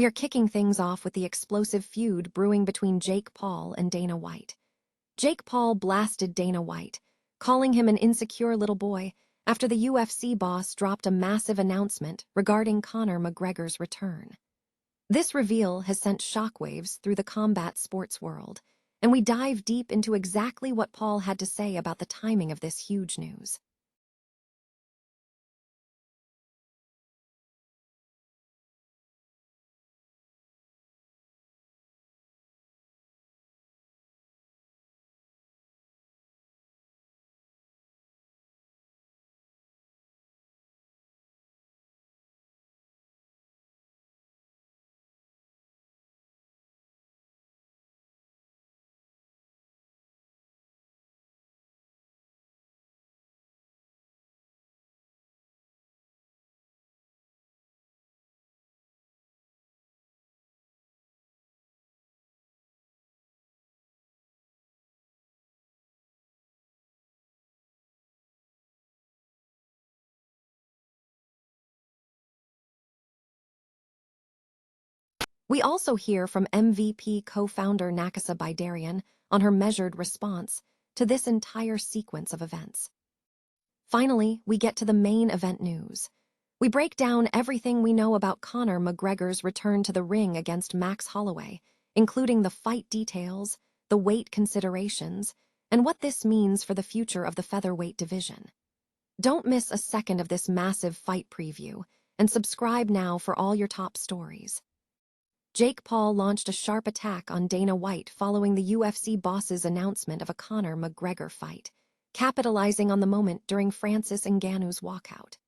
We are kicking things off with the explosive feud brewing between Jake Paul and Dana White. Jake Paul blasted Dana White, calling him an insecure little boy after the UFC boss dropped a massive announcement regarding Conor McGregor's return. This reveal has sent shockwaves through the combat sports world, and we dive deep into exactly what Paul had to say about the timing of this huge news. We also hear from MVP co-founder Nakasa Bidarian on her measured response to this entire sequence of events. Finally, we get to the main event news. We break down everything we know about Conor McGregor's return to the ring against Max Holloway, including the fight details, the weight considerations, and what this means for the future of the featherweight division. Don't miss a second of this massive fight preview, and subscribe now for all your top stories. Jake Paul launched a sharp attack on Dana White following the UFC boss's announcement of a Conor McGregor fight, capitalizing on the moment during Francis Ngannou's walkout.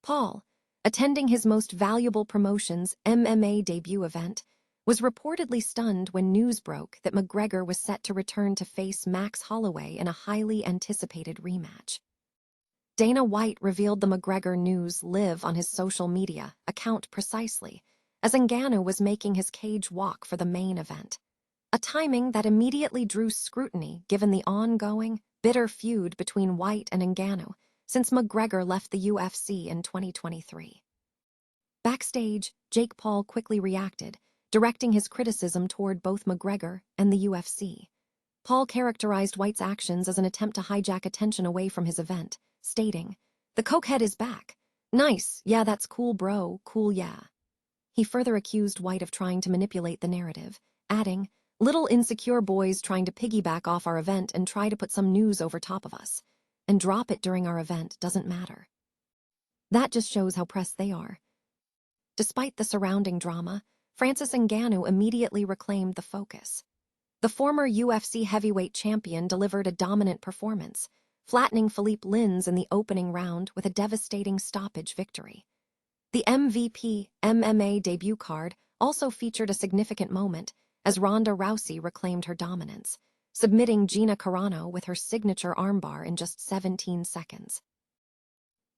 Paul, attending his most valuable promotion's MMA debut event, was reportedly stunned when news broke that McGregor was set to return to face Max Holloway in a highly anticipated rematch. Dana White revealed the McGregor news live on his social media account precisely, as Ngannou was making his cage walk for the main event, a timing that immediately drew scrutiny given the ongoing, bitter feud between White and Ngannou since McGregor left the UFC in 2023. Backstage, Jake Paul quickly reacted, directing his criticism toward both McGregor and the UFC. Paul characterized White's actions as an attempt to hijack attention away from his event, stating, "The cokehead is back. Nice, yeah, that's cool, bro, cool, yeah." He further accused White of trying to manipulate the narrative, adding, "Little insecure boys trying to piggyback off our event and try to put some news over top of us. And drop it during our event doesn't matter." That just shows how pressed they are. Despite the surrounding drama, Francis Ngannou immediately reclaimed the focus. The former UFC heavyweight champion delivered a dominant performance, flattening Philippe Lins in the opening round with a devastating stoppage victory. The MVP MMA debut card also featured a significant moment as Ronda Rousey reclaimed her dominance, submitting Gina Carano with her signature armbar in just 17 seconds.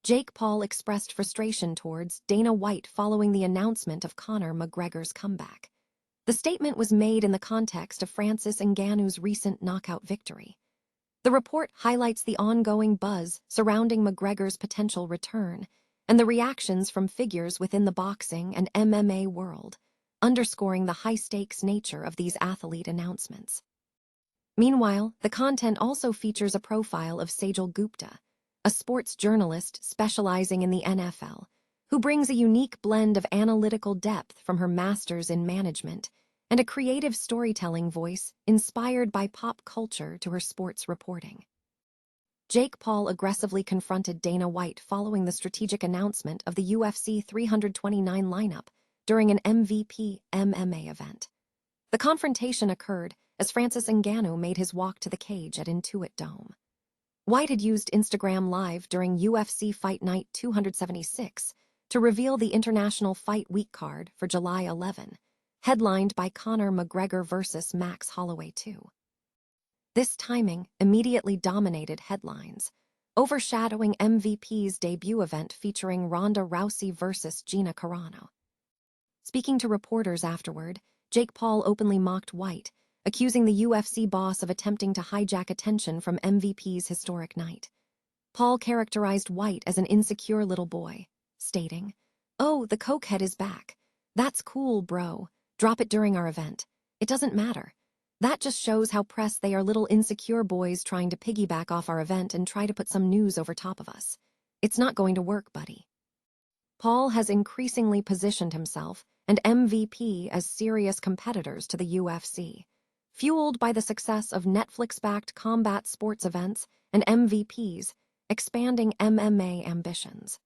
Jake Paul expressed frustration towards Dana White following the announcement of Conor McGregor's comeback. The statement was made in the context of Francis Ngannou's recent knockout victory. The report highlights the ongoing buzz surrounding McGregor's potential return and the reactions from figures within the boxing and MMA world, underscoring the high-stakes nature of these athlete announcements. Meanwhile, the content also features a profile of Sejal Gupta, a sports journalist specializing in the NFL, who brings a unique blend of analytical depth from her master's in management and a creative storytelling voice inspired by pop culture to her sports reporting. Jake Paul aggressively confronted Dana White following the strategic announcement of the UFC 329 lineup during an MVP MMA event. The confrontation occurred as Francis Ngannou made his walk to the cage at Intuit Dome. White had used Instagram Live during UFC Fight Night 276 to reveal the International Fight Week card for July 11, headlined by Conor McGregor vs. Max Holloway 2. This timing immediately dominated headlines, overshadowing MVP's debut event featuring Ronda Rousey vs. Gina Carano. Speaking to reporters afterward, Jake Paul openly mocked White, accusing the UFC boss of attempting to hijack attention from MVP's historic night. Paul characterized White as an insecure little boy, stating, "Oh, the cokehead is back. That's cool, bro. Drop it during our event. It doesn't matter. That just shows how pressed they are, little insecure boys trying to piggyback off our event and try to put some news over top of us. It's not going to work, buddy. Paul has increasingly positioned himself and MVP as serious competitors to the UFC, fueled by the success of Netflix-backed combat sports events and MVP's expanding MMA ambitions.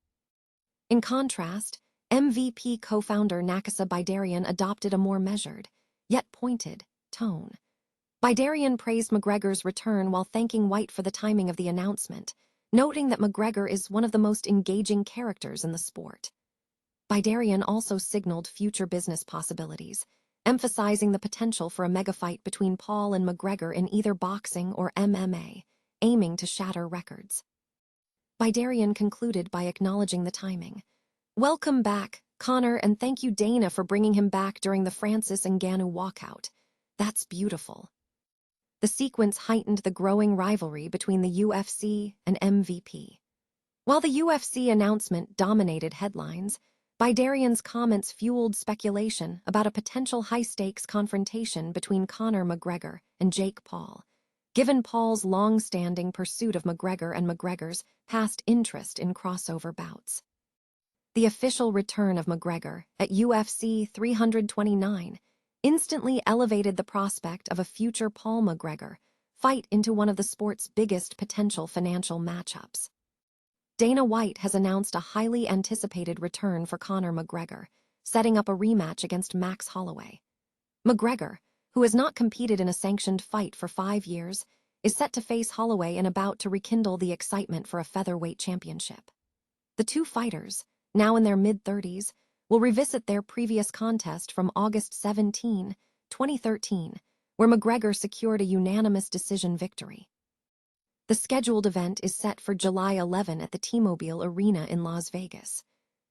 In contrast, MVP co-founder Nakasa Bidarian adopted a more measured, yet pointed, tone. Bidarian praised McGregor's return while thanking White for the timing of the announcement, noting that McGregor is one of the most engaging characters in the sport. Bidarian also signaled future business possibilities, emphasizing the potential for a mega-fight between Paul and McGregor in either boxing or MMA, aiming to shatter records. Bidarian concluded by acknowledging the timing. Welcome back, Conor, and thank you, Dana, for bringing him back during the Francis Ngannou walkout. That's beautiful. The sequence heightened the growing rivalry between the UFC and MVP. While the UFC announcement dominated headlines, Bidarian's comments fueled speculation about a potential high-stakes confrontation between Conor McGregor and Jake Paul, given Paul's long-standing pursuit of McGregor and McGregor's past interest in crossover bouts. The official return of McGregor at UFC 329 instantly elevated the prospect of a future Paul McGregor fight into one of the sport's biggest potential financial matchups. Dana White has announced a highly anticipated return for Conor McGregor, setting up a rematch against Max Holloway. McGregor, who has not competed in a sanctioned fight for 5 years, is set to face Holloway in a bout to rekindle the excitement for a featherweight championship. The two fighters, now in their mid-30s, will revisit their previous contest from August 17, 2013, where McGregor secured a unanimous decision victory. The scheduled event is set for July 11 at the T-Mobile Arena in Las Vegas.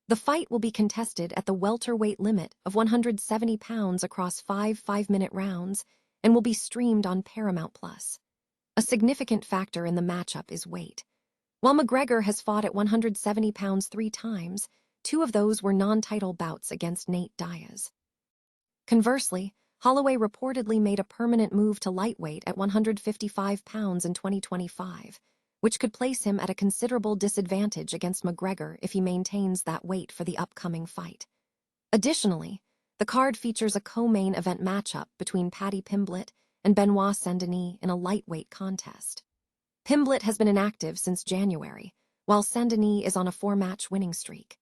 The fight will be contested at the welterweight limit of 170 pounds across 5 5-minute rounds and will be streamed on Paramount+. A significant factor in the matchup is weight. While McGregor has fought at 170 pounds 3 times, 2 of those were non-title bouts against Nate Diaz. Conversely, Holloway reportedly made a permanent move to lightweight at 155 pounds in 2025, which could place him at a considerable disadvantage against McGregor if he maintains that weight for the upcoming fight. Additionally, the card features a co-main event matchup between Paddy Pimblett and Benoit Saint-Denis in a lightweight contest. Pimblett has been inactive since January, while Saint-Denis is on a 4-match winning streak.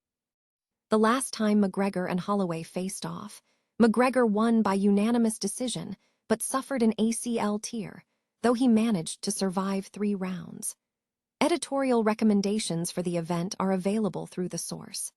The last time McGregor and Holloway faced off, McGregor won by unanimous decision but suffered an ACL tear, though he managed to survive 3 rounds. Editorial recommendations for the event are available through the source.